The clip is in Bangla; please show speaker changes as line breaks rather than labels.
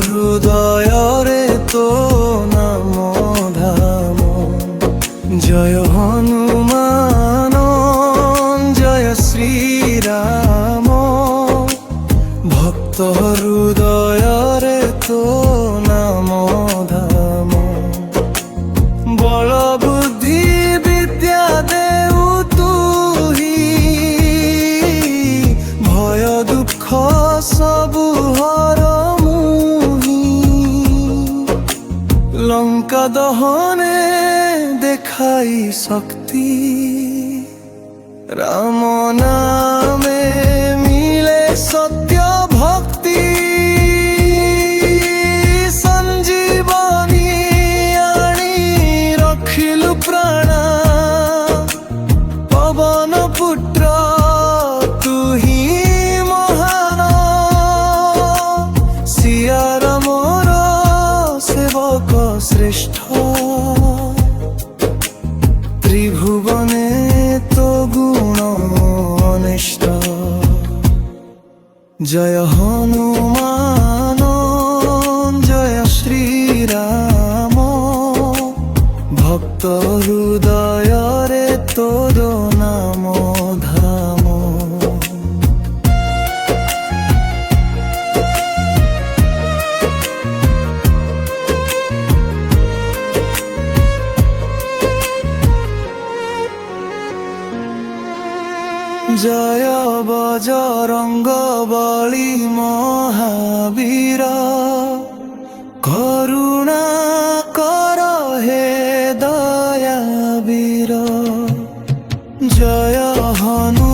হৃদয়রে তো নাম ধাম। জয় হনুমান জয় শ্রীরাম, ভক্ত হৃদয়রে তো নাম ধাম। বল বুদ্ধি বিদ্যা দেউ তুহি, ভয় দুঃখ সবু হর মুহি। লঙ্কা দহনে দেখাই শক্তি, রাম নামে মিলে সত্য ভক্তি। সঞ্জীবনী আনি রখিলু প্রাণ, পবন পুত্র তুহি মহান। সিয়ার মোর সেবক শ্রেষ্ঠ, ত্রিভুবনে তো গুণ অনিষ্ট। জয় হনুমান জয় শ্রীরাম, ভক্ত হৃদয়রে তোর নাম ধাম। জয় বজরঙ্গ বলি মহাবীর, করুণা কর হে দয়াবীর। জয় হনু